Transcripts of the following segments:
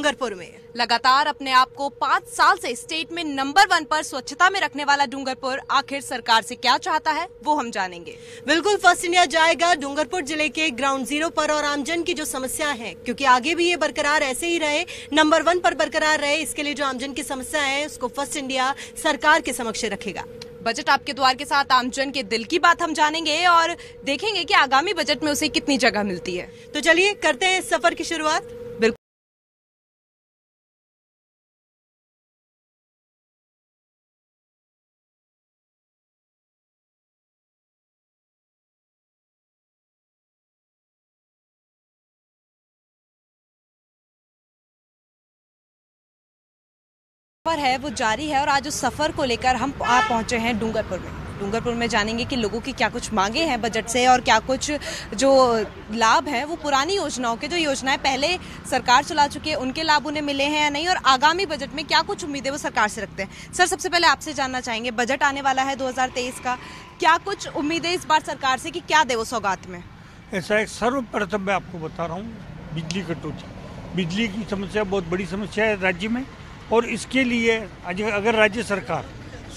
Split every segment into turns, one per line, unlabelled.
डूंगरपुर में।
लगातार अपने आप को 5 साल से स्टेट में नंबर 1 पर स्वच्छता में रखने वाला डूंगरपुर आखिर सरकार से क्या चाहता है वो हम जानेंगे।
बिल्कुल, फर्स्ट इंडिया जाएगा डूंगरपुर जिले के ग्राउंड जीरो पर और आमजन की जो समस्या है, क्योंकि आगे भी ये बरकरार ऐसे ही रहे, नंबर 1 पर बरकरार रहे, इसके लिए जो आमजन की समस्या है उसको फर्स्ट इंडिया सरकार के समक्ष रखेगा।
बजट आपके द्वार के साथ आमजन के दिल की बात हम जानेंगे और देखेंगे कि आगामी बजट में उसे कितनी जगह मिलती है।
तो चलिए करते हैं इस सफर की शुरुआत।
बिल्कुल। सफर है वो जारी है और आज उस सफर को लेकर हम आप पहुंचे हैं डूंगरपुर में। डूंगरपुर में जानेंगे कि लोगों की क्या कुछ मांगे हैं बजट से और क्या कुछ जो लाभ हैं वो पुरानी योजनाओं के, जो योजनाएं पहले सरकार चला चुकी है उनके लाभ उन्हें मिले हैं या नहीं, और आगामी बजट में क्या कुछ उम्मीदें वो सरकार से रखते हैं। सर, सबसे पहले आपसे जानना चाहेंगे, बजट आने वाला है 2023 का, क्या कुछ उम्मीदें इस बार सरकार से कि क्या दे वो सौगात में?
ऐसा एक सर्वप्रथम मैं आपको बता रहा हूँ, बिजली कटौती, बिजली की समस्या बहुत बड़ी समस्या है राज्य में, और इसके लिए अगर राज्य सरकार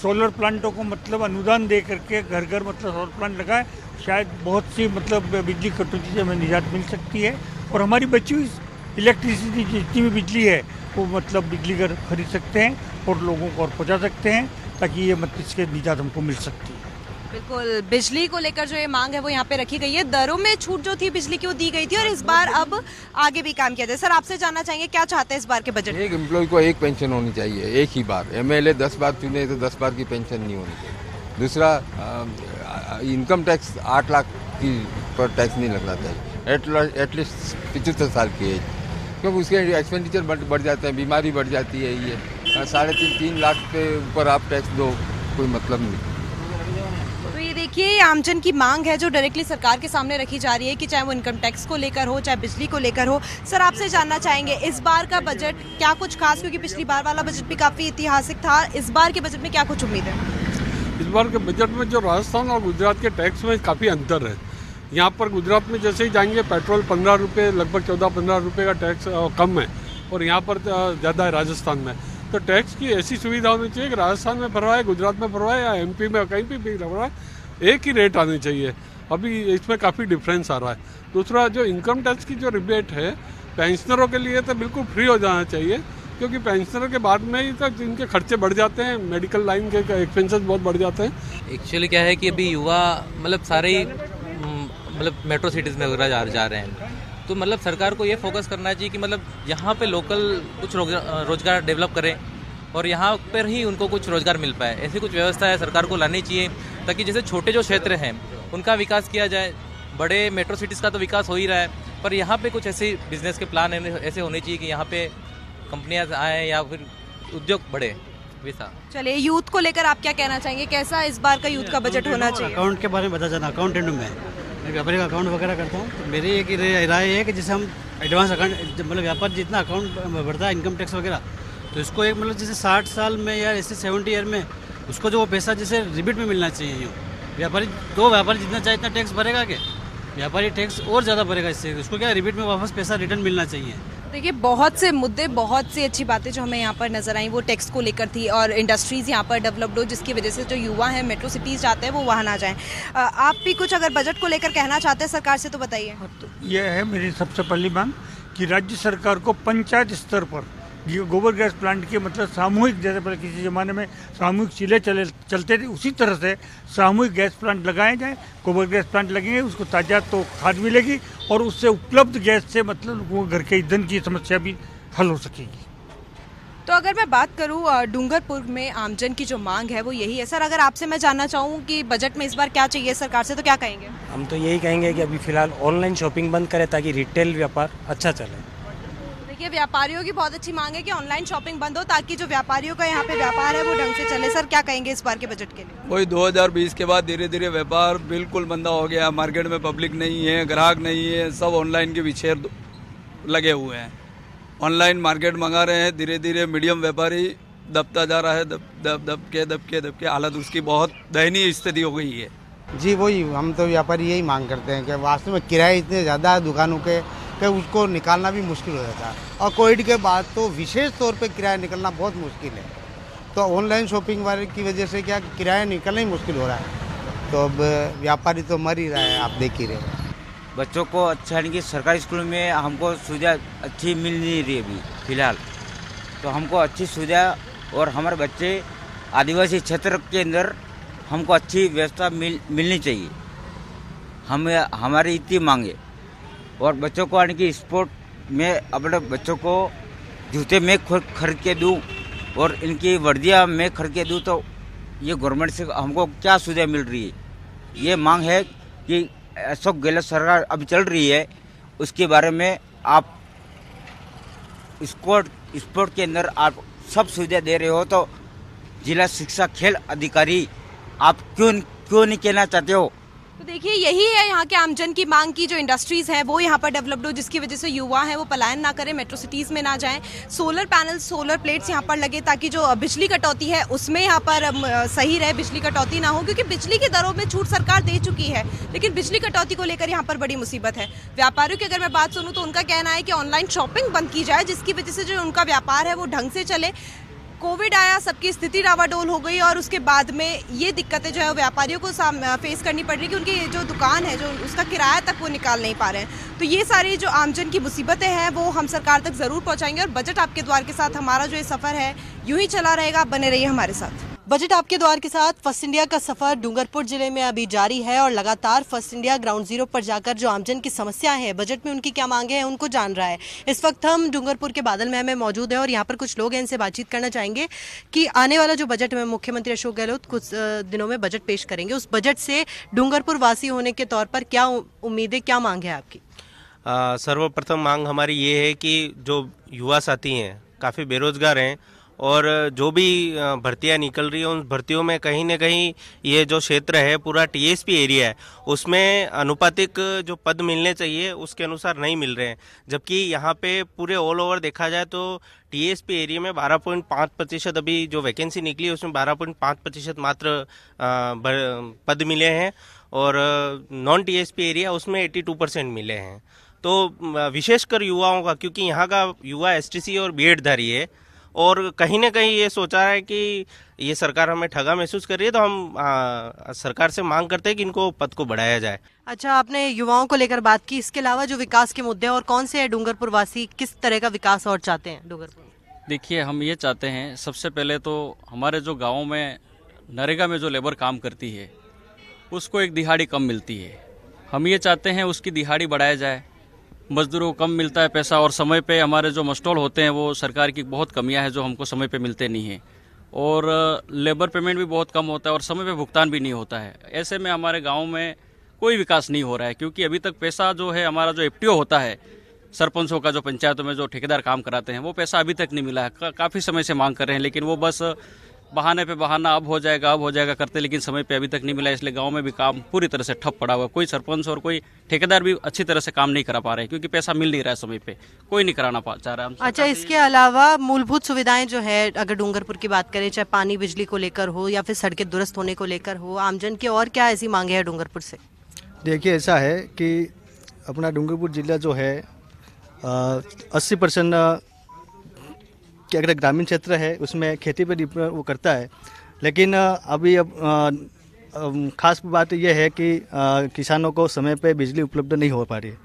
सोलर प्लांटों को मतलब अनुदान दे करके घर घर मतलब सोलर प्लांट लगाए, शायद बहुत सी मतलब बिजली कटौती से हमें निजात मिल सकती है और हमारी बची हुई इलेक्ट्रिसिटी जितनी भी बिजली है वो मतलब बिजली घर खरीद सकते हैं और लोगों को और पहुँचा सकते हैं, ताकि ये मतलब इसके निजात हमको मिल सकती है।
बिल्कुल, बिजली को लेकर जो ये मांग है वो यहाँ पे रखी गई है। दरों में छूट जो थी बिजली की वो दी गई थी और इस बार अब आगे भी काम किया जाए। सर, आपसे जानना चाहेंगे क्या चाहते हैं इस बार के बजट?
एक एम्प्लॉय को एक पेंशन होनी चाहिए, एक ही बार। एमएलए 10 बार चुने तो 10 बार की पेंशन नहीं होनी चाहिए। दूसरा, इनकम टैक्स 8 लाख की पर टैक्स नहीं लगना चाहिए, एटलीस्ट 75 साल की एज, क्योंकि उसके एक्सपेंडिचर बढ़ जाते हैं, बीमारी बढ़ जाती है। ये 3.5 लाख के ऊपर आप टैक्स दो, कोई मतलब नहीं।
तो ये देखिए, आमजन की मांग है जो डायरेक्टली सरकार के सामने रखी जा रही है कि चाहे वो इनकम टैक्स को लेकर हो, चाहे बिजली को लेकर हो। सर, आपसे जानना चाहेंगे इस बार का बजट क्या कुछ खास, क्योंकि पिछली बार वाला बजट भी काफी ऐतिहासिक था, इस बार के बजट में क्या कुछ उम्मीद है?
इस बार के बजट में जो राजस्थान और गुजरात के टैक्स में काफ़ी अंतर है। यहाँ पर गुजरात में जैसे ही जाएंगे पेट्रोल 15 रुपये, लगभग 14-15 रुपये का टैक्स कम है, और यहाँ पर ज़्यादा है राजस्थान में। तो टैक्स की ऐसी सुविधा होनी चाहिए कि राजस्थान में भरवाए, गुजरात में भरवाए या एमपी में कहीं भी भरवाए, एक ही रेट आनी चाहिए। अभी इसमें काफ़ी डिफरेंस आ रहा है। दूसरा, जो इनकम टैक्स की जो रिबेट है पेंशनरों के लिए तो बिल्कुल फ्री हो जाना चाहिए, क्योंकि पेंशनर के बाद में ही तक इनके खर्चे बढ़ जाते हैं, मेडिकल लाइन के एक्सपेंसेस बहुत बढ़ जाते हैं।
एक्चुअली क्या है कि अभी युवा मतलब सारे मतलब मेट्रो सिटीज़ में वगैरह जा रहे हैं, तो मतलब सरकार को ये फोकस करना चाहिए कि मतलब यहाँ पे लोकल कुछ रोजगार डेवलप करें और यहाँ पर ही उनको कुछ रोजगार मिल पाए। ऐसी कुछ व्यवस्था है सरकार को लानी चाहिए, ताकि जैसे छोटे जो क्षेत्र हैं उनका विकास किया जाए। बड़े मेट्रो सिटीज़ का तो विकास हो ही रहा है, पर यहाँ पे कुछ ऐसे बिजनेस के प्लान ऐसे होने चाहिए कि यहाँ पे कंपनियाँ आए या फिर उद्योग बढ़े, वैसा।
चलिए, यूथ को लेकर आप क्या कहना चाहेंगे, कैसा इस बार का यूथ का बजट होना चाहिए?
अकाउंट के बारे में बता जाना, अकाउंटेंट में व्यापारी का अकाउंट वगैरह करता हूँ, तो मेरी एक राय है कि जैसे हम एडवांस अकाउंट मतलब व्यापार जितना अकाउंट बढ़ता है इनकम टैक्स वगैरह, तो इसको एक मतलब जैसे 60 साल में या ऐसे 70 ईयर में उसको जो वो पैसा जैसे रिबेट में मिलना चाहिए। यूँ व्यापारी जितना चाहे इतना टैक्स भरेगा, क्या व्यापारी टैक्स और ज़्यादा भरेगा, इससे उसको क्या रिबेट में वापस पैसा रिटर्न मिलना चाहिए।
देखिए, बहुत से मुद्दे, बहुत सी अच्छी बातें जो हमें यहाँ पर नजर आई वो टैक्स को लेकर थी, और इंडस्ट्रीज यहाँ पर डेवलप्ड हो जिसकी वजह से जो युवा हैं मेट्रो सिटीज जाते हैं वो वहाँ ना जाएं। आप भी कुछ अगर बजट को लेकर कहना चाहते हैं सरकार से तो बताइए।
तो यह है मेरी सबसे पहली मांग कि राज्य सरकार को पंचायत स्तर पर गोबर गैस प्लांट के मतलब सामूहिक, जैसे पहले किसी ज़माने में सामूहिक चूल्हे चलते थे, उसी तरह से सामूहिक गैस प्लांट लगाए जाए। गोबर गैस प्लांट लगेंगे, उसको ताज़ा तो खाद मिलेगी और उससे उपलब्ध गैस से मतलब वो घर के ईंधन की समस्या भी हल हो सकेगी।
तो अगर मैं बात करूं डूंगरपुर में आमजन की जो मांग है वो यही है। सर, अगर आपसे मैं जानना चाहूँ कि बजट में इस बार क्या चाहिए सरकार से, तो क्या कहेंगे?
हम तो यही कहेंगे कि अभी फिलहाल ऑनलाइन शॉपिंग बंद करें ताकि रिटेल व्यापार अच्छा चले।
देखिए, व्यापारियों की बहुत अच्छी मांग है कि ऑनलाइन शॉपिंग बंद हो ताकि जो व्यापारियों का यहाँ पे व्यापार है वो ढंग से चले। सर, क्या कहेंगे इस बार के बजट के लिए?
वही 2020 के बाद धीरे धीरे व्यापार बिल्कुल मंदा हो गया, मार्केट में पब्लिक नहीं है, ग्राहक नहीं है, सब ऑनलाइन के पीछे लगे हुए हैं, ऑनलाइन मार्केट मंगा रहे हैं। धीरे धीरे मीडियम व्यापारी दबता जा रहा है, दब के हालत उसकी बहुत दयनीय स्थिति हो गई है।
जी वही, हम तो व्यापारी यही मांग करते हैं कि वास्तव में किराए इतने ज़्यादा है दुकानों के कि उसको निकालना भी मुश्किल हो जाता है। और कोविड के बाद तो विशेष तौर पे किराया निकलना बहुत मुश्किल है। तो ऑनलाइन शॉपिंग वाले की वजह से क्या किराया निकलना ही मुश्किल हो रहा है। तो अब व्यापारी तो मर ही रहा है, आप देख ही रहे हैं।
बच्चों को अच्छा यानी कि सरकारी स्कूल में हमको सुविधा अच्छी मिल नहीं रही अभी फ़िलहाल। तो हमको अच्छी सुविधा और हमारे बच्चे आदिवासी क्षेत्र के अंदर हमको अच्छी व्यवस्था मिलनी चाहिए। हमारी इतनी मांगे। और बच्चों को यानी कि स्पोर्ट में अपने बच्चों को जूते में खरीद के दूँ और इनकी वर्दियाँ में खरीद के दूँ, तो ये गवर्नमेंट से हमको क्या सुविधा मिल रही है? ये मांग है कि अशोक गहलोत सरकार अभी चल रही है, उसके बारे में आप स्पोर्ट के अंदर आप सब सुविधा दे रहे हो, तो जिला शिक्षा खेल अधिकारी आप क्यों नहीं कहना चाहते हो?
तो देखिए, यही है यहाँ के आमजन की मांग की जो इंडस्ट्रीज हैं वो यहाँ पर डेवलप्ड हो, जिसकी वजह से युवा हैं वो पलायन ना करें, मेट्रो सिटीज़ में ना जाएं। सोलर पैनल, सोलर प्लेट्स यहाँ पर लगे ताकि जो बिजली कटौती है उसमें यहाँ पर सही रहे, बिजली कटौती ना हो, क्योंकि बिजली की दरों में छूट सरकार दे चुकी है, लेकिन बिजली कटौती को लेकर यहाँ पर बड़ी मुसीबत है। व्यापारियों की अगर मैं बात सुनूँ तो उनका कहना है कि ऑनलाइन शॉपिंग बंद की जाए, जिसकी वजह से जो उनका व्यापार है वो ढंग से चले। कोविड आया, सबकी स्थिति डावाडोल हो गई और उसके बाद में ये दिक्कतें जो है व्यापारियों को फेस करनी पड़ रही कि उनकी जो दुकान है जो उसका किराया तक वो निकाल नहीं पा रहे हैं। तो ये सारी जो आमजन की मुसीबतें हैं वो हम सरकार तक ज़रूर पहुंचाएंगे और बजट आपके द्वार के साथ हमारा जो ये सफ़र है यूं ही चला रहेगा। बने रहिए हमारे साथ।
बजट आपके द्वार के साथ फर्स्ट इंडिया का सफर डूंगरपुर जिले में अभी जारी है और लगातार फर्स्ट इंडिया ग्राउंड जीरो पर जाकर जो आमजन की समस्याएं हैं, बजट में उनकी क्या मांगे हैं, उनको जान रहा है। इस वक्त हम डूंगरपुर के बादल महल में मौजूद है और यहाँ पर कुछ लोग हैं, इनसे बातचीत करना चाहेंगे कि आने वाला जो बजट में मुख्यमंत्री अशोक गहलोत कुछ दिनों में बजट पेश करेंगे, उस बजट से डूंगरपुर वासी होने के तौर पर क्या उम्मीदें, क्या मांग है आपकी?
सर्वप्रथम मांग हमारी ये है कि जो युवा साथी हैं काफ़ी बेरोजगार हैं और जो भी भर्तियां निकल रही है उन भर्तियों में कहीं ना कहीं ये जो क्षेत्र है पूरा टीएसपी एरिया है, उसमें अनुपातिक जो पद मिलने चाहिए उसके अनुसार नहीं मिल रहे हैं। जबकि यहाँ पे पूरे ऑल ओवर देखा जाए तो टीएसपी एरिया में 12.5% अभी जो वैकेंसी निकली है उसमें 12.5% मात्र पद मिले हैं और नॉन टीएसपी एरिया उसमें 82% मिले हैं। तो विशेषकर युवाओं का, क्योंकि यहाँ का युवा एसटीसी और बीएड धारी है और कहीं ना कहीं ये सोचा है कि ये सरकार हमें ठगा महसूस कर रही है, तो हम सरकार से मांग करते हैं कि इनको पद को बढ़ाया जाए।
अच्छा, आपने युवाओं को लेकर बात की, इसके अलावा जो विकास के मुद्दे और कौन से हैं डूंगरपुर वासी, किस तरह का विकास और चाहते हैं डूंगरपुर?
देखिए, हम ये चाहते हैं सबसे पहले तो हमारे जो गाँव में नरेगा में जो लेबर काम करती है उसको एक दिहाड़ी कम मिलती है। हम ये चाहते हैं उसकी दिहाड़ी बढ़ाया जाए। मजदूरों को कम मिलता है पैसा और समय पे हमारे जो मस्टोल होते हैं वो सरकार की बहुत कमियां है जो हमको समय पे मिलते नहीं हैं और लेबर पेमेंट भी बहुत कम होता है और समय पे भुगतान भी नहीं होता है। ऐसे में हमारे गांव में कोई विकास नहीं हो रहा है, क्योंकि अभी तक पैसा जो है हमारा जो एफटीओ होता है सरपंचों का, जो पंचायतों में जो ठेकेदार काम कराते हैं, वो पैसा अभी तक नहीं मिला है। काफ़ी समय से मांग कर रहे हैं, लेकिन वो बस बहाने पे बहाना अब हो जाएगा करते, लेकिन समय पे अभी तक नहीं मिला। इसलिए गांव में भी काम पूरी तरह से ठप पड़ा हुआ है। कोई सरपंच और कोई ठेकेदार भी अच्छी तरह से काम नहीं करा पा रहे हैं, क्योंकि पैसा मिल नहीं रहा है समय पे, कोई नहीं कराना चाह रहा है।
अच्छा, इसके अलावा मूलभूत सुविधाएं जो है, अगर डूंगरपुर की बात करें, चाहे पानी बिजली को लेकर हो या फिर सड़कें दुरुस्त होने को लेकर हो, आमजन की और क्या ऐसी मांगे हैं डूंगरपुर से?
देखिए, ऐसा है कि अपना डूंगरपुर जिला जो है 80% कि अगर ग्रामीण क्षेत्र है उसमें खेती पर वो करता है, लेकिन अभी खास बात यह है कि किसानों को समय पे बिजली उपलब्ध नहीं हो पा रही है।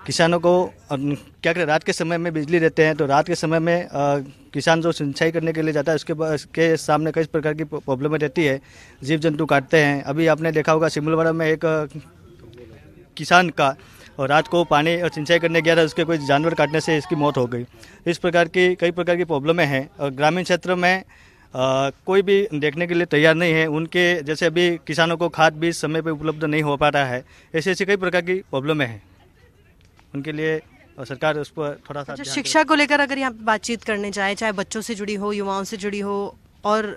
किसानों को क्या करें, रात के समय में बिजली देते हैं तो रात के समय में किसान जो सिंचाई करने के लिए जाता है उसके सामने कई प्रकार की प्रॉब्लम रहती है, जीव जंतु काटते हैं। अभी आपने देखा होगा सिमुलवाड़ा में एक किसान का और रात को पानी और सिंचाई करने गया था, उसके कोई जानवर काटने से इसकी मौत हो गई। इस प्रकार की कई प्रकार की प्रॉब्लमें हैं और ग्रामीण क्षेत्र में कोई भी देखने के लिए तैयार नहीं है। उनके जैसे अभी किसानों को खाद बीज समय पे उपलब्ध नहीं हो पा रहा है, ऐसी कई प्रकार की प्रॉब्लमें हैं उनके लिए, और सरकार उस पर थोड़ा सा
शिक्षा को लेकर अगर यहाँ बातचीत करने जाए, चाहे बच्चों से जुड़ी हो, युवाओं से जुड़ी हो और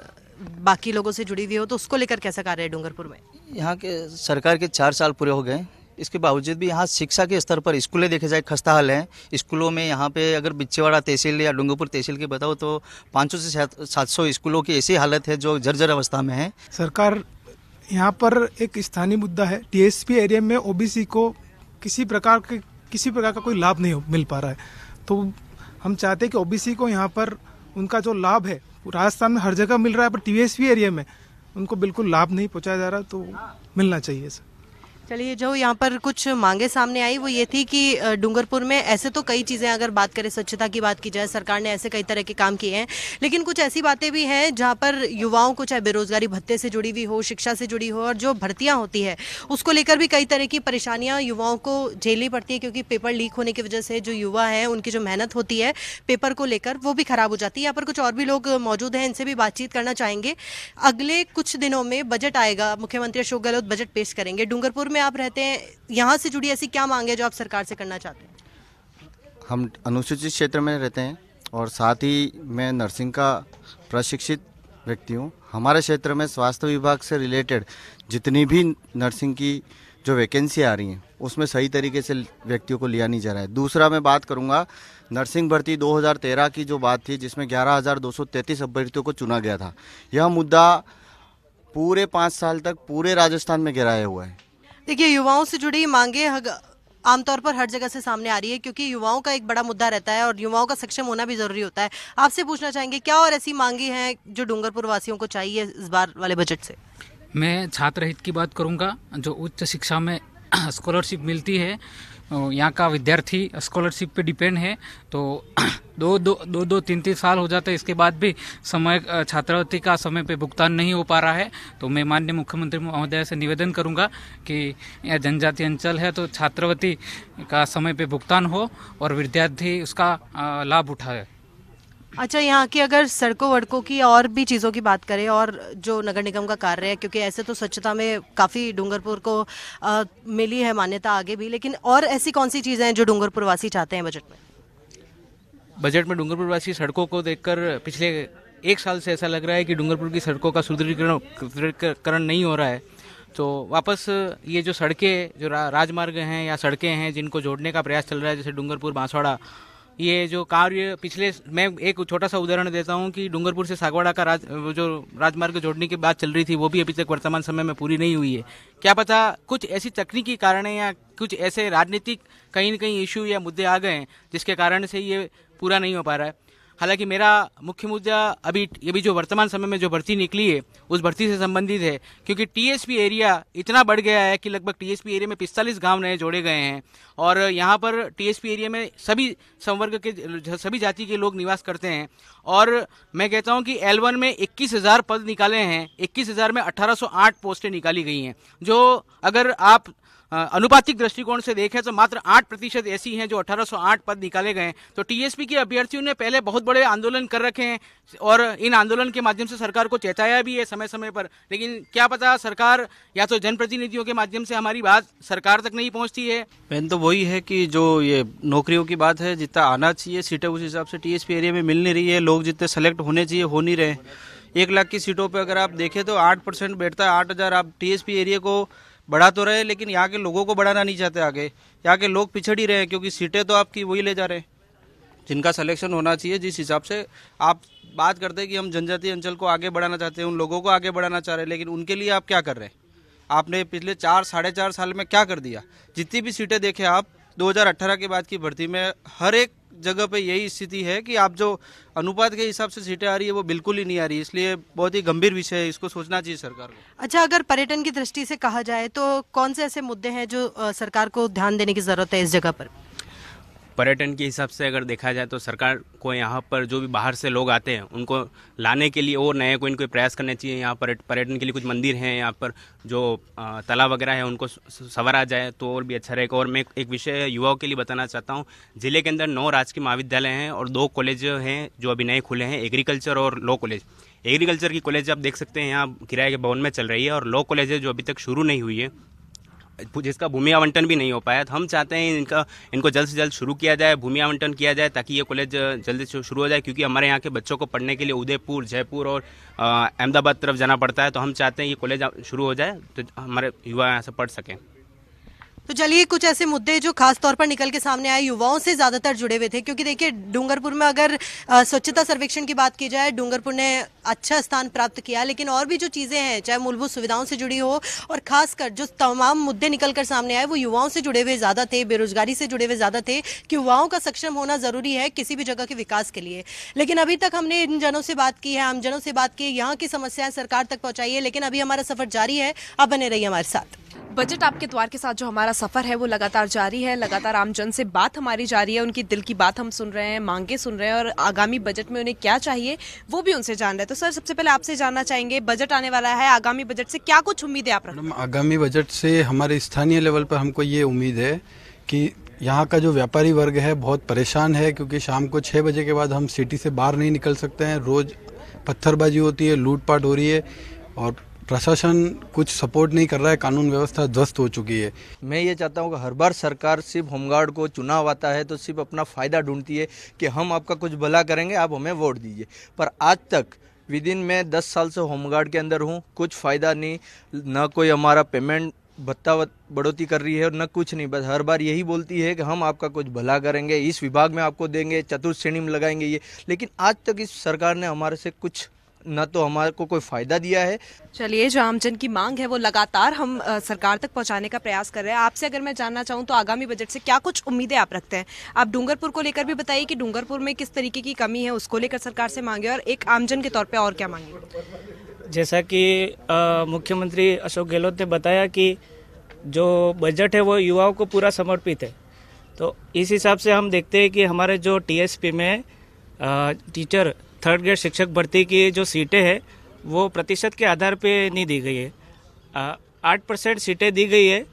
बाकी लोगों से जुड़ी हुई हो, तो उसको लेकर कैसा कार्य है डूंगरपुर में?
यहाँ के सरकार के 4 साल पूरे हो गए, इसके बावजूद भी यहाँ शिक्षा के स्तर पर स्कूलें देखे जाए खस्ता हाल है। स्कूलों में यहाँ पे अगर बिच्चेवाड़ा तहसील या डूंगरपुर तहसील की बताओ तो 500 से 700 स्कूलों की ऐसी हालत है जो जर्जर अवस्था में है।
सरकार यहाँ पर एक स्थानीय मुद्दा है, टीएसपी एरिया में ओबीसी को किसी प्रकार के किसी प्रकार का कोई लाभ नहीं मिल पा रहा है। तो हम चाहते हैं कि ओबीसी को यहाँ पर उनका जो लाभ है राजस्थान में हर जगह मिल रहा है, पर टीएसपी एरिया में उनको बिल्कुल लाभ नहीं पहुँचाया जा रहा, तो मिलना चाहिए सर।
चलिए, जो यहाँ पर कुछ मांगे सामने आई वो ये थी कि डूंगरपुर में ऐसे तो कई चीज़ें, अगर बात करें स्वच्छता की बात की जाए, सरकार ने ऐसे कई तरह के काम किए हैं, लेकिन कुछ ऐसी बातें भी हैं जहाँ पर युवाओं को चाहे बेरोजगारी भत्ते से जुड़ी हुई हो, शिक्षा से जुड़ी हो, और जो भर्तियाँ होती है उसको लेकर भी कई तरह की परेशानियाँ युवाओं को झेलनी पड़ती है, क्योंकि पेपर लीक होने की वजह से जो युवा हैं उनकी जो मेहनत होती है पेपर को लेकर वो भी खराब हो जाती है। यहाँ पर कुछ और भी लोग मौजूद हैं, इनसे भी बातचीत करना चाहेंगे। अगले कुछ दिनों में बजट आएगा, मुख्यमंत्री अशोक गहलोत बजट पेश करेंगे। डूंगरपुर में आप रहते हैं, यहाँ से जुड़ी ऐसी क्या मांग है जो आप सरकार से करना चाहते हैं?
हम अनुसूचित क्षेत्र में रहते हैं और साथ ही मैं नर्सिंग का प्रशिक्षित व्यक्ति हूँ। हमारे क्षेत्र में स्वास्थ्य विभाग से रिलेटेड जितनी भी नर्सिंग की जो वैकेंसी आ रही हैं उसमें सही तरीके से व्यक्तियों को लिया नहीं जा रहा है। दूसरा मैं बात करूँगा नर्सिंग भर्ती 2013 की जो बात थी जिसमें 11,233 अभ्यर्थियों को चुना गया था। यह मुद्दा पूरे 5 साल तक पूरे राजस्थान में गिराया हुआ है।
देखिए, युवाओं से जुड़ी मांगे आमतौर पर हर जगह से सामने आ रही है, क्योंकि युवाओं का एक बड़ा मुद्दा रहता है और युवाओं का सक्षम होना भी जरूरी होता है। आपसे पूछना चाहेंगे क्या और ऐसी मांगे हैं जो डूंगरपुर वासियों को चाहिए इस बार वाले बजट से?
मैं छात्र हित की बात करूंगा। जो उच्च शिक्षा में स्कॉलरशिप मिलती है, यहाँ का विद्यार्थी स्कॉलरशिप पे डिपेंड है, तो दो तीन साल हो जाते हैं, इसके बाद भी समय छात्रवृत्ति का समय पे भुगतान नहीं हो पा रहा है। तो मैं माननीय मुख्यमंत्री महोदय से निवेदन करूंगा कि यह जनजातीय अंचल है तो छात्रवृत्ति का समय पे भुगतान हो और विद्यार्थी उसका लाभ उठाए।
अच्छा, यहाँ की अगर सड़कों वड़कों की और भी चीज़ों की बात करें और जो नगर निगम का कार्य है, क्योंकि ऐसे तो स्वच्छता में काफ़ी डूंगरपुर को मिली है मान्यता आगे भी, लेकिन और ऐसी कौन सी चीज़ें हैं जो डूंगरपुर वासी चाहते हैं बजट में?
बजट में डूंगरपुर वासी सड़कों को देखकर पिछले 1 साल से ऐसा लग रहा है कि डूंगरपुर की सड़कों का सुदृढ़ीकरण नहीं हो रहा है। तो वापस ये जो सड़कें, जो राजमार्ग हैं या सड़कें हैं जिनको जोड़ने का प्रयास चल रहा है, जैसे डूंगरपुर बांसवाड़ा, ये जो कार्य पिछले, मैं एक छोटा सा उदाहरण देता हूँ कि डूंगरपुर से सागवाड़ा का जो राजमार्ग जोड़ने की बात चल रही थी वो भी अभी तक वर्तमान समय में पूरी नहीं हुई है। क्या पता कुछ ऐसी तकनीकी कारण है या कुछ ऐसे राजनीतिक कहीं न कहीं इशू या मुद्दे आ गए हैं जिसके कारण से ये पूरा नहीं हो पा रहा है। हालांकि मेरा मुख्य मुद्दा अभी जो वर्तमान समय में जो भर्ती निकली है उस भर्ती से संबंधित है, क्योंकि टीएसपी एरिया इतना बढ़ गया है कि लगभग टीएसपी एरिया में 45 गांव नए जोड़े गए हैं और यहाँ पर टीएसपी एरिया में सभी संवर्ग के, सभी जाति के लोग निवास करते हैं। और मैं कहता हूँ कि L1 में 21,000 पद निकाले हैं, 21,000 में 1808 पोस्टें निकाली गई हैं, जो अगर आप अनुपातिक दृष्टिकोण से देखें तो मात्र 8% ऐसी हैं जो 1808 पद निकाले गए। तो टीएसपी के अभ्यर्थियों ने पहले बहुत बड़े आंदोलन कर रखे हैं और इन आंदोलन के माध्यम से सरकार को चेताया भी है समय समय पर, लेकिन क्या पता सरकार या तो जनप्रतिनिधियों के माध्यम से हमारी बात सरकार तक नहीं पहुंचती है।
मेन तो वही है कि जो ये नौकरियों की बात है, जितना आना चाहिए सीटें उस हिसाब से टीएसपी एरिया में मिल नहीं रही है, लोग जितने सेलेक्ट होने चाहिए हो नहीं रहे। 1 लाख की सीटों पर अगर आप देखें तो 8% बैठता है। 8,000 आप टीएसपी एरिया को बढ़ा तो रहे, लेकिन यहाँ के लोगों को बढ़ाना नहीं चाहते आगे। यहाँ के लोग पिछड़ ही रहे हैं क्योंकि सीटें तो आपकी वही ले जा रहे हैं जिनका सिलेक्शन होना चाहिए। जिस हिसाब से आप बात करते हैं कि हम जनजातीय अंचल को आगे बढ़ाना चाहते हैं, उन लोगों को आगे बढ़ाना चाह रहे हैं, लेकिन उनके लिए आप क्या कर रहे हैं? आपने पिछले 4-4.5 साल में क्या कर दिया? जितनी भी सीटें देखें आप 2018 के बाद की भर्ती में हर एक जगह पे यही स्थिति है कि आप जो अनुपात के हिसाब से सीटें आ रही है वो बिल्कुल ही नहीं आ रही। इसलिए बहुत ही गंभीर विषय है, इसको सोचना चाहिए सरकार को।
अच्छा, अगर पर्यटन की दृष्टि से कहा जाए तो कौन से ऐसे मुद्दे हैं जो सरकार को ध्यान देने की जरूरत है इस जगह पर?
पर्यटन के हिसाब से अगर देखा जाए तो सरकार को यहाँ पर जो भी बाहर से लोग आते हैं उनको लाने के लिए और नए कोई प्रयास करने चाहिए। यहाँ पर पर्यटन के लिए कुछ मंदिर हैं, यहाँ पर जो तालाब वगैरह है उनको संवारा जाए तो और भी अच्छा रहेगा। और मैं एक विषय युवाओं के लिए बताना चाहता हूँ, जिले के अंदर 9 राजकीय महाविद्यालय हैं और 2 कॉलेज हैं जो अभी नए खुले हैं, एग्रीकल्चर और लॉ कॉलेज। एग्रीकल्चर की कॉलेज आप देख सकते हैं यहाँ किराए के भवन में चल रही है और लॉ कॉलेज है जो अभी तक शुरू नहीं हुई है, जिसका भूमि आवंटन भी नहीं हो पाया। तो हम चाहते हैं इनको जल्द से जल्द शुरू किया जाए, भूमि आवंटन किया जाए ताकि ये कॉलेज जल्दी से शुरू हो जाए, क्योंकि हमारे यहाँ के बच्चों को पढ़ने के लिए उदयपुर, जयपुर और अहमदाबाद तरफ जाना पड़ता है। तो हम चाहते हैं ये कॉलेज शुरू हो जाए तो हमारे युवा यहाँ से पढ़ सकें।
तो चलिए, कुछ ऐसे मुद्दे जो खास तौर पर निकल के सामने आए, युवाओं से ज़्यादातर जुड़े हुए थे, क्योंकि देखिए डूंगरपुर में अगर स्वच्छता सर्वेक्षण की बात की जाए, डूंगरपुर ने अच्छा स्थान प्राप्त किया, लेकिन और भी जो चीज़ें हैं, चाहे मूलभूत सुविधाओं से जुड़ी हो और खासकर जो तमाम मुद्दे निकल कर सामने आए वो युवाओं से जुड़े हुए ज़्यादा थे, बेरोजगारी से जुड़े हुए ज़्यादा थे कि युवाओं का सक्षम होना ज़रूरी है किसी भी जगह के विकास के लिए। लेकिन अभी तक हमने इन जनों से बात की है, आम जनों से बात की है, यहाँ की समस्याएं सरकार तक पहुँचाई है, लेकिन अभी हमारा सफ़र जारी है। अब बने रहिए हमारे साथ।
बजट आपके द्वार के साथ जो हमारा सफर है वो लगातार जारी है। लगातार आमजन से बात हमारी जारी है, उनकी दिल की बात हम सुन रहे हैं, मांगे सुन रहे हैं और आगामी बजट में उन्हें क्या चाहिए वो भी उनसे जान रहे हैं। तो सर, सबसे पहले आपसे जानना चाहेंगे, बजट आने वाला है, आगामी बजट से क्या कुछ उम्मीदें आप रखते हैं?
आगामी बजट से हमारे स्थानीय लेवल पर हमको ये उम्मीद है कि यहाँ का जो व्यापारी वर्ग है बहुत परेशान है, क्योंकि शाम को 6 बजे के बाद हम सिटी से बाहर नहीं निकल सकते हैं। रोज पत्थरबाजी होती है, लूटपाट हो रही है और प्रशासन कुछ सपोर्ट नहीं कर रहा है, कानून व्यवस्था ध्वस्त हो चुकी है।
मैं ये चाहता हूँ कि हर बार सरकार सिर्फ होमगार्ड को चुनाव आता है तो सिर्फ अपना फ़ायदा ढूंढती है कि हम आपका कुछ भला करेंगे, आप हमें वोट दीजिए। पर आज तक विदिन में 10 साल से होमगार्ड के अंदर हूँ, कुछ फ़ायदा नहीं, न कोई हमारा पेमेंट भत्ता बढ़ोतरी कर रही है और न कुछ नहीं। बस हर बार यही बोलती है कि हम आपका कुछ भला करेंगे, इस विभाग में आपको देंगे, चतुर्थ श्रेणी में लगाएंगे ये, लेकिन आज तक इस सरकार ने हमारे से कुछ न तो हमारे को कोई फायदा दिया है।
चलिए, जो आमजन की मांग है वो लगातार हम सरकार तक पहुंचाने का प्रयास कर रहे हैं। आपसे अगर मैं जानना चाहूं तो आगामी बजट से क्या कुछ उम्मीदें आप रखते हैं? आप डूंगरपुर को लेकर भी बताइए कि डूंगरपुर में किस तरीके की कमी है, उसको लेकर सरकार से मांगे, और एक आमजन के तौर पर और क्या मांगे?
जैसा कि मुख्यमंत्री अशोक गहलोत ने बताया कि जो बजट है वो युवाओं को पूरा समर्पित है, तो इस हिसाब से हम देखते हैं कि हमारे जो टीएसपी में टीचर 3rd ग्रेड शिक्षक भर्ती की जो सीटें हैं वो प्रतिशत के आधार पे नहीं दी गई है। 8% सीटें दी गई है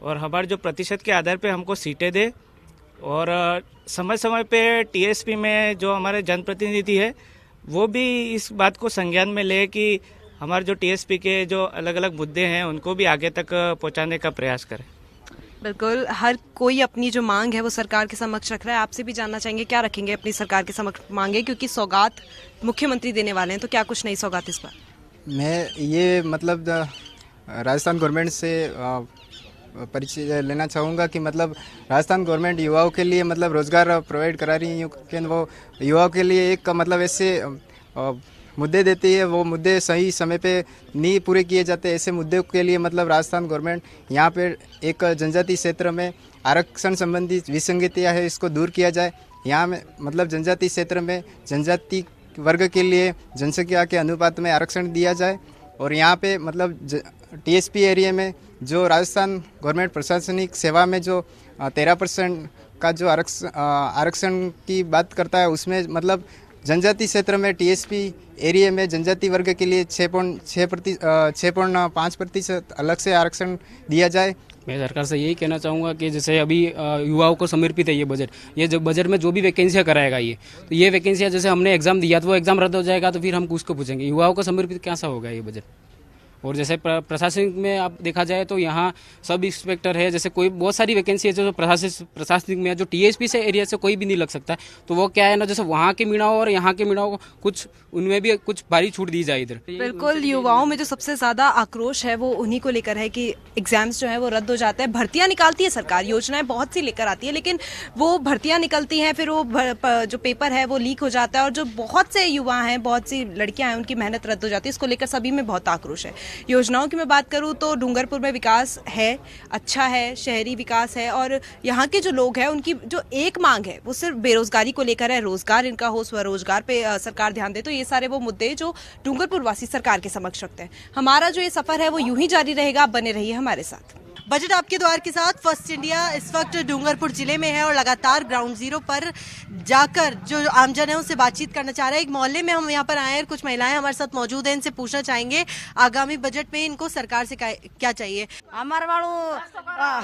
और हमारे जो प्रतिशत के आधार पे हमको सीटें दे, और समय समय पे टीएसपी में जो हमारे जनप्रतिनिधि है वो भी इस बात को संज्ञान में ले कि हमारे जो टीएसपी के जो अलग अलग मुद्दे हैं उनको भी आगे तक पहुंचाने का प्रयास करें।
बिल्कुल, हर कोई अपनी जो मांग है वो सरकार के समक्ष रख रहा है। आपसे भी जानना चाहेंगे क्या रखेंगे अपनी सरकार के समक्ष मांगे, क्योंकि सौगात मुख्यमंत्री देने वाले हैं, तो क्या कुछ नई सौगात इस बार?
मैं ये मतलब राजस्थान गवर्नमेंट से परिचय लेना चाहूँगा कि मतलब राजस्थान गवर्नमेंट युवाओं के लिए मतलब रोज़गार प्रोवाइड करा रही है, कि वो युवाओं के लिए एक मतलब ऐसे मुद्दे देती है, वो मुद्दे सही समय पे नहीं पूरे किए जाते। ऐसे मुद्दों के लिए मतलब राजस्थान गवर्नमेंट यहाँ पे एक जनजातीय क्षेत्र में आरक्षण संबंधी विसंगतियाँ है, इसको दूर किया जाए। यहाँ में मतलब जनजातीय क्षेत्र में जनजाति वर्ग के लिए जनसंख्या के अनुपात में आरक्षण दिया जाए, और यहाँ पे मतलब टीएसपी एरिया में जो राजस्थान गवर्नमेंट प्रशासनिक सेवा में जो 13% का जो आरक्षण की बात करता है, उसमें मतलब जनजातीय क्षेत्र में टीएसपी एरिया में जनजाति वर्ग के लिए 6.5% अलग से आरक्षण दिया जाए।
मैं सरकार से यही कहना चाहूँगा कि जैसे अभी युवाओं को समर्पित है ये बजट, ये जो बजट में जो भी वैकेंसियाँ कराएगा ये, तो ये वैकेंसियाँ जैसे हमने एग्जाम दिया तो वो एग्जाम रद्द हो जाएगा, तो फिर हम उसको पूछेंगे युवाओं को समर्पित कैसा होगा ये बजट। और जैसे प्रशासनिक में आप देखा जाए तो यहाँ सब इंस्पेक्टर है, जैसे कोई बहुत सारी वैकेंसी है जो प्रशासनिक में है, जो टीएसपी से एरिया से कोई भी नहीं लग सकता, तो वो क्या है ना, जैसे वहाँ के मीणाओं और यहाँ के मीणाओं को कुछ उनमें भी कुछ भारी छूट दी जाए इधर।
बिल्कुल, युवाओं में जो सबसे ज्यादा आक्रोश है वो उन्हीं को लेकर है कि एग्जाम्स जो है वो रद्द हो जाते हैं। भर्तियां निकालती है सरकार, योजनाएं बहुत सी लेकर आती है, लेकिन वो भर्तियां निकलती हैं, फिर वो जो पेपर है वो लीक हो जाता है, और जो बहुत से युवा हैं, बहुत सी लड़कियां हैं, उनकी मेहनत रद्द हो जाती है। इसको लेकर सभी में बहुत आक्रोश है। योजनाओं की मैं बात करूं तो डूंगरपुर में विकास है, अच्छा है, शहरी विकास है, और यहाँ के जो लोग हैं उनकी जो एक मांग है वो सिर्फ बेरोजगारी को लेकर है, रोजगार इनका हो, स्वरोजगार पे सरकार ध्यान दे। तो ये सारे वो मुद्दे जो डूंगरपुर वासी सरकार के समक्ष रखते हैं। हमारा जो ये सफर है वो यूं ही जारी रहेगा, बने रहिए हमारे साथ।
बजट आपके द्वार के साथ फर्स्ट इंडिया इस वक्त डूंगरपुर जिले में है और लगातार ग्राउंड जीरो पर जाकर जो आमजन है उनसे बातचीत करना चाह रहा है। एक मोहल्ले में हम यहाँ पर आए हैं, कुछ महिलाएं हमारे साथ मौजूद हैं, इनसे पूछना चाहेंगे आगामी बजट में इनको सरकार से क्या चाहिए।
हमारे वालों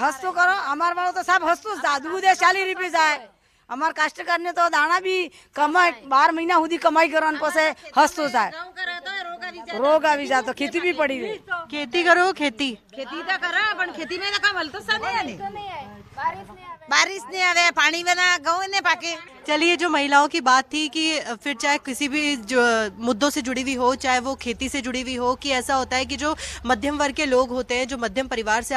हस्तु करो, हमारे वालों तो सब हस्तु दूध 40 रुपये जाए, हमारे कास्ट करने तो दाना भी कमाई 12 महीना हुदी कमाई करो पसे हस्तु जाए, रोग आ भी जातो, खेती भी पड़ी हुई।
खेती करो, खेती
तो करा, पण खेती में ना कमल तो नहीं, बारिश नहीं आवे, पानी बना गाँव ने पाके।
चलिए, जो महिलाओं की बात थी कि फिर चाहे किसी भी जो मुद्दों से जुड़ी हुई हो, चाहे वो खेती से जुड़ी हुई हो, कि ऐसा होता है कि जो मध्यम वर्ग के लोग होते हैं, जो मध्यम परिवार से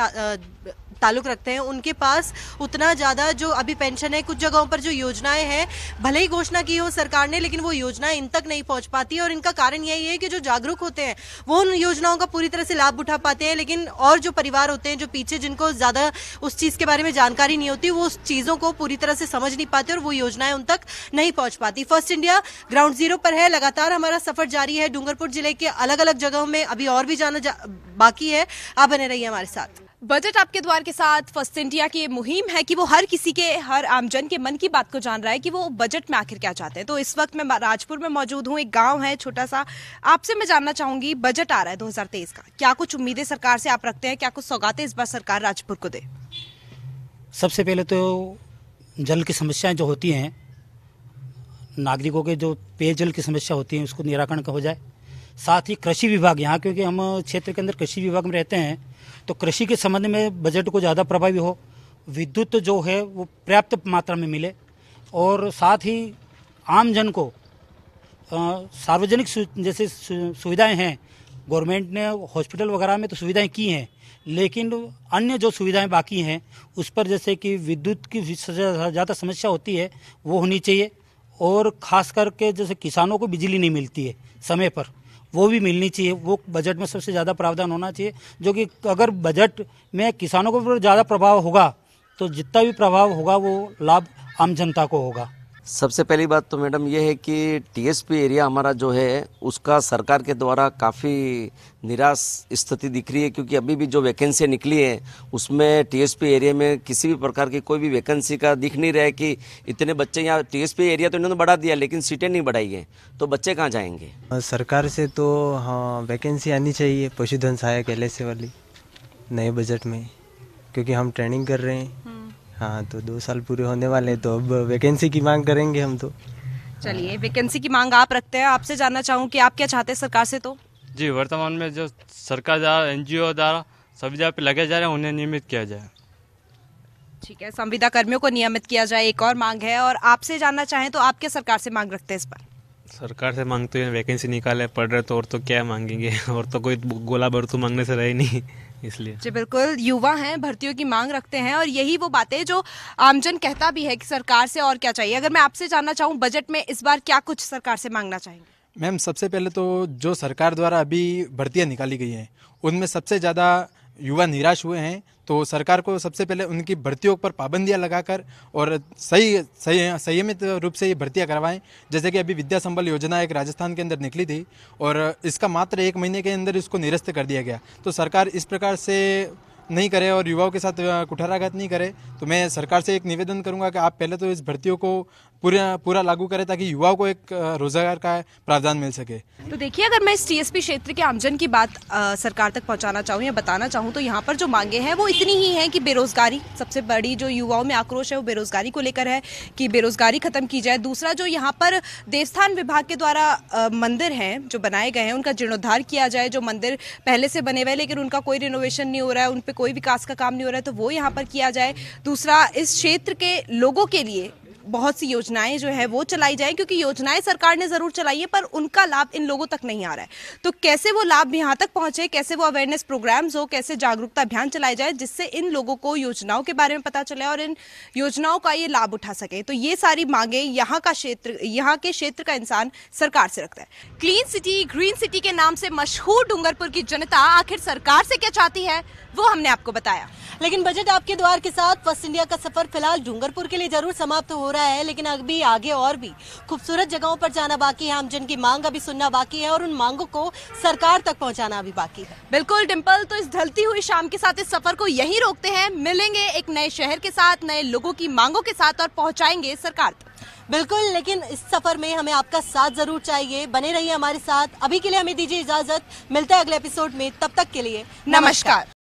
ताल्लुक रखते हैं उनके पास उतना ज़्यादा जो अभी पेंशन है, कुछ जगहों पर जो योजनाएं हैं भले ही घोषणा की हो सरकार ने, लेकिन वो योजनाएं इन तक नहीं पहुंच पाती है। और इनका कारण यही है कि जो जागरूक होते हैं वो उन योजनाओं का पूरी तरह से लाभ उठा पाते हैं, लेकिन और जो परिवार होते हैं जो पीछे, जिनको ज़्यादा उस चीज़ के बारे में जानकारी नहीं होती, वो उस चीज़ों को पूरी तरह से समझ नहीं पाते और वो योजनाएं उन तक नहीं पहुंच पाती। फर्स्ट इंडिया ग्राउंड जीरो पर है, लगातार हमारा सफर जारी है। डूंगरपुर जिले के अलग अलग जगहों में अभी और भी जाना बाकी है। आप बने रहिए हमारे साथ।
बजट आपके द्वार के साथ फर्स्ट इंडिया की मुहिम है कि वो हर किसी के, हर आमजन के मन की बात को जान रहा है कि वो बजट में आखिर क्या चाहते हैं। तो इस वक्त मैं राजपुर में मौजूद हूँ, एक गांव है छोटा सा। आपसे मैं जानना चाहूंगी, बजट आ रहा है 2023 का, क्या कुछ उम्मीदें सरकार से आप रखते हैं, क्या कुछ सौगातें इस बार सरकार राजपुर को दे?
सबसे पहले तो जल की समस्याएं जो होती हैं, नागरिकों के जो पेयजल की समस्या होती है उसको निराकरण का हो जाए। साथ ही कृषि विभाग, यहाँ क्योंकि हम क्षेत्र के अंदर कृषि विभाग में रहते हैं, तो कृषि के संबंध में बजट को ज़्यादा प्रभावी हो, विद्युत जो है वो पर्याप्त मात्रा में मिले, और साथ ही आम जन को सार्वजनिक जैसे सुविधाएं हैं, गवर्नमेंट ने हॉस्पिटल वगैरह में तो सुविधाएं की हैं, लेकिन अन्य जो सुविधाएं बाकी हैं उस पर जैसे कि विद्युत की ज़्यादा समस्या होती है वो होनी चाहिए। और ख़ास करके जैसे किसानों को बिजली नहीं मिलती है समय पर, वो भी मिलनी चाहिए, वो बजट में सबसे ज़्यादा प्रावधान होना चाहिए। जो कि अगर बजट में किसानों को ज़्यादा प्रभाव होगा तो जितना भी प्रभाव होगा वो लाभ आम जनता को होगा।
सबसे पहली बात तो मैडम ये है कि टीएसपी एरिया हमारा जो है उसका सरकार के द्वारा काफ़ी निराश स्थिति दिख रही है, क्योंकि अभी भी जो वैकेंसी निकली है उसमें टीएसपी एरिया में किसी भी प्रकार की कोई भी वैकेंसी का दिख नहीं रहा है कि इतने बच्चे यहाँ, टीएसपी एरिया तो इन्होंने बढ़ा दिया लेकिन सीटें नहीं बढ़ाई हैं, तो बच्चे कहाँ जाएंगे?
सरकार से तो हाँ वैकेंसी आनी चाहिए पशुधन सहायक LSA वाली नए बजट में, क्योंकि हम ट्रेनिंग कर रहे हैं। हाँ, तो 2 साल पूरे होने वाले, तो अब वैकेंसी की मांग करेंगे हम तो।
चलिए, वैकेंसी की मांग आप रखते हैं, आपसे जानना चाहूँ कि आप क्या चाहते हैं सरकार से? तो
जी, वर्तमान में जो सरकार द्वारा NGO द्वारा संविदा पे लगे जा रहे हैं उन्हें नियमित किया जाए।
ठीक है, संविदा कर्मियों को नियमित किया जाए, एक और मांग है। और आपसे जानना चाहें तो आप क्या सरकार से मांग रखते हैं इस पर?
सरकार से मांगते हैं वैकेंसी निकाले, पढ़ रहे तो और तो क्या मांगेंगे, और तो कोई गोला बरतू मांगने से रहे नहीं, इसलिए।
जी बिल्कुल, युवा हैं, भर्तियों की मांग रखते हैं, और यही वो बातें जो आमजन कहता भी है कि सरकार से और क्या चाहिए। अगर मैं आपसे जानना चाहूँ, बजट में इस बार क्या कुछ सरकार से मांगना चाहेंगे?
मैम, सबसे पहले तो जो सरकार द्वारा अभी भर्तियां निकाली गई हैं उनमें सबसे ज़्यादा युवा निराश हुए हैं, तो सरकार को सबसे पहले उनकी भर्तियों पर पाबंदियां लगाकर और संयमित रूप से ये भर्तियां करवाएं। जैसे कि अभी विद्या संबल योजना एक राजस्थान के अंदर निकली थी और इसका मात्र 1 महीने के अंदर इसको निरस्त कर दिया गया। तो सरकार इस प्रकार से नहीं करे और युवाओं के साथ कुठाराघात नहीं करे, तो मैं सरकार से एक निवेदन करूंगा कि आप पहले तो इस भर्तियों को पूरा लागू करें ताकि युवाओं को एक रोजगार का प्रावधान मिल सके।
तो देखिए, अगर मैं इस टीएसपी क्षेत्र के आमजन की बात सरकार तक पहुंचाना चाहूँ या बताना चाहूँ, तो यहाँ पर जो मांगे हैं वो इतनी ही हैं कि बेरोजगारी, सबसे बड़ी जो युवाओं में आक्रोश है वो बेरोजगारी को लेकर है कि बेरोजगारी खत्म की जाए। दूसरा, जो यहाँ पर देवस्थान विभाग के द्वारा मंदिर हैं जो बनाए गए हैं उनका जीर्णोद्धार किया जाए। जो मंदिर पहले से बने हुए लेकिन उनका कोई रिनोवेशन नहीं हो रहा है, उन पर कोई विकास का काम नहीं हो रहा है, तो वो यहाँ पर किया जाए। दूसरा, इस क्षेत्र के लोगों के लिए बहुत सी योजनाएं जो है वो चलाई जाए, क्योंकि योजनाएं सरकार ने जरूर चलाई है पर उनका लाभ इन लोगों तक नहीं आ रहा है। तो कैसे वो लाभ यहाँ तक पहुंचे, कैसे वो अवेयरनेस प्रोग्राम्स हो, कैसे जागरूकता अभियान चलाए जाए जिससे इन लोगों को योजनाओं के बारे में पता चले और इन योजनाओं का ये लाभ उठा सके। तो ये सारी मांगे यहाँ के क्षेत्र का इंसान सरकार से रखता है। क्लीन सिटी, ग्रीन सिटी के नाम से मशहूर डूंगरपुर की जनता आखिर सरकार से क्या चाहती है वो हमने आपको बताया।
लेकिन बजट आपके द्वार के साथ फर्स्ट इंडिया का सफर फिलहाल डूंगरपुर के लिए जरूर समाप्त हो रहा है, लेकिन अभी आगे और भी खूबसूरत जगहों पर जाना बाकी है, आमजन की मांग अभी सुनना बाकी है और उन मांगों को सरकार तक पहुंचाना अभी बाकी है।
बिल्कुल डिम्पल, तो इस ढलती हुई शाम के साथ इस सफर को यहीं रोकते हैं। मिलेंगे एक नए शहर के साथ, नए लोगों की मांगों के साथ और पहुंचाएंगे सरकार तक।
बिल्कुल, लेकिन इस सफर में हमें आपका साथ जरूर चाहिए। बने रहिए हमारे साथ। अभी के लिए हमें दीजिए इजाजत, मिलते हैं अगले एपिसोड में, तब तक के लिए नमस्कार।